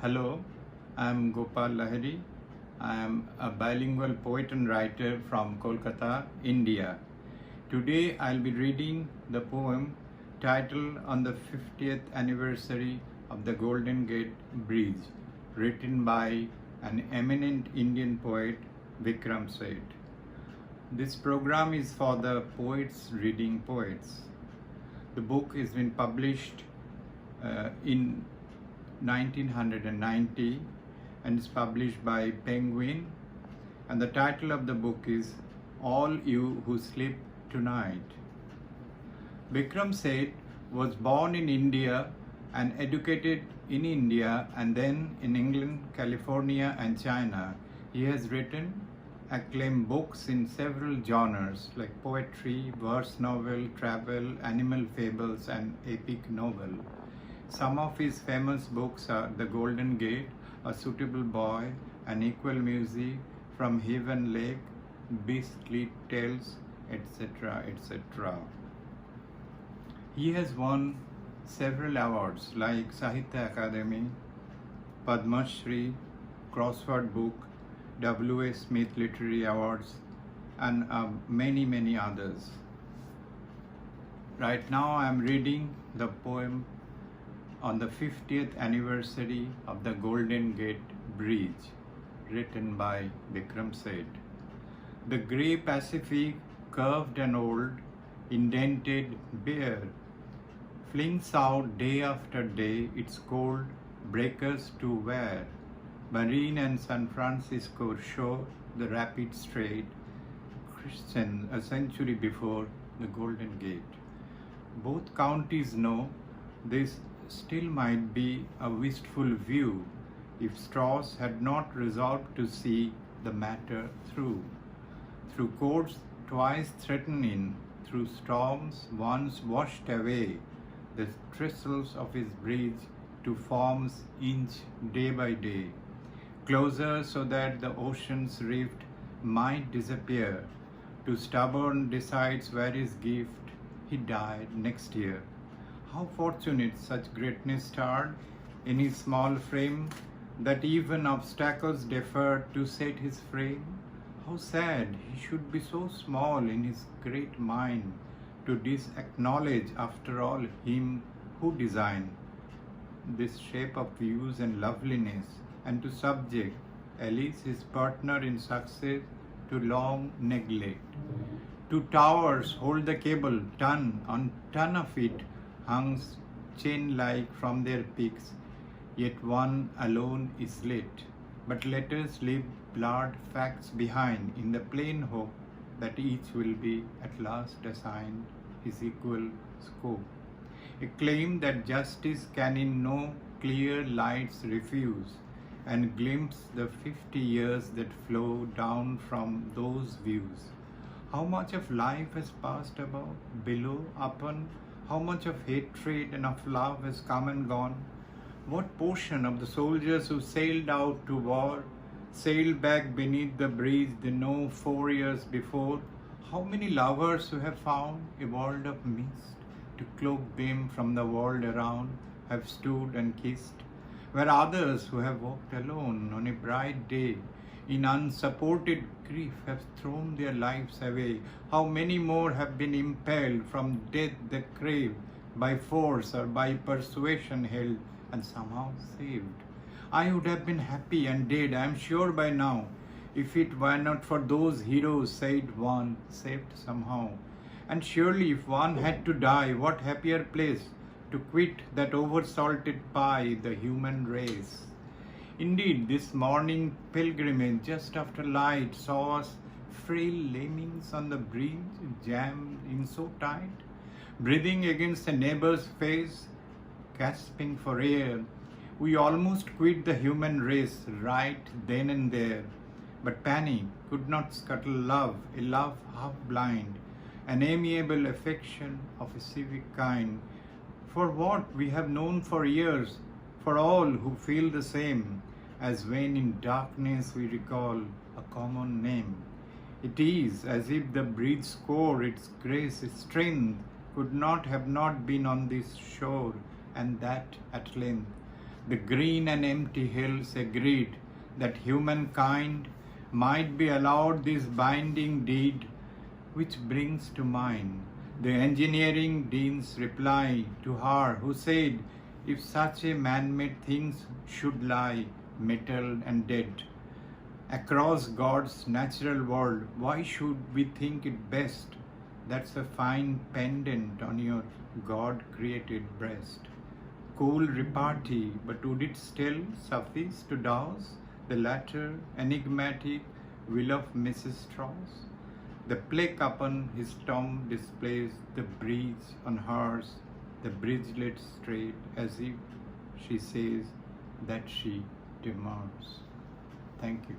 Hello, I'm Gopal Lahiri. I am a bilingual poet and writer from Kolkata, India. Today I'll be reading the poem titled On the 50th Anniversary of the Golden Gate Bridge, written by an eminent Indian poet, Vikram Seth. This program is for the poets reading poets. The book has been published in 1990 and is published by Penguin, and the title of the book is All You Who Sleep Tonight. Vikram Seth was born in India and educated in India and then in England, California and China. He has written acclaimed books in several genres like poetry, verse novel, travel, animal fables and epic novel. Some of his famous books are The Golden Gate, A Suitable Boy, An Equal Music, From Heaven Lake, Beastly Tales, etc., etc. He has won several awards like Sahitya Akademi, Padma Shri, Crossword Book, W.A. Smith Literary Awards, and many others. Right now I am reading the poem on the 50th anniversary of the Golden Gate Bridge, written by Vikram Seth. The grey Pacific, curved and old, indented, bare, flings out day after day its cold breakers to wear. Marine and San Francisco show the rapid strait, Christian a century before the Golden Gate. Both counties know this still might be a wistful view if Strauss had not resolved to see the matter through. Through courts twice threatening, through storms once washed away the trestles of his bridge to forms inch day by day, closer so that the ocean's rift might disappear. To stubborn decides where his gift, he died next year. How fortunate such greatness starred in his small frame, that even obstacles deferred to set his frame. How sad he should be so small in his great mind, to disacknowledge after all him who designed this shape of views and loveliness, and to subject Alice, his partner in success, to long neglect. Two towers hold the cable, ton on ton of it hung chain-like from their peaks, yet one alone is lit. But let us leave blurred facts behind in the plain hope that each will be at last assigned his equal scope. A claim that justice can in no clear lights refuse, and glimpse the 50 years that flow down from those views. How much of life has passed above, below, upon? How much of hatred and of love has come and gone? What portion of the soldiers who sailed out to war sailed back beneath the bridge they know 4 years before? How many lovers who have found a world of mist to cloak them from the world around have stood and kissed, where others who have walked alone on a bright day in unsupported grief have thrown their lives away? How many more have been impelled from death they crave, by force or by persuasion held and somehow saved? I would have been happy and dead, I am sure by now, if it were not for those heroes, said one, saved somehow. And surely if one had to die, what happier place to quit that oversalted pie, the human race? Indeed, this morning pilgrimage just after light saw us frail lemmings on the bridge, jammed in so tight, breathing against a neighbor's face, gasping for air. We almost quit the human race right then and there. But panic could not scuttle love, a love half blind, an amiable affection of a civic kind. For what we have known for years, for all who feel the same, as when in darkness we recall a common name. It is as if the bridge's core, its grace, its strength, could not have not been on this shore, and that at length. The green and empty hills agreed that humankind might be allowed this binding deed, which brings to mind the engineering dean's reply to her who said, if such a man-made things should lie, metal and dead, across God's natural world, why should we think it best? That's a fine pendant on your God-created breast. Cool repartee, but would it still suffice to douse the latter enigmatic will of Mrs. Strauss? The plaque upon his tomb displays the bridge on hers, the bridgelet straight, as if she says that she demurs. Thank you.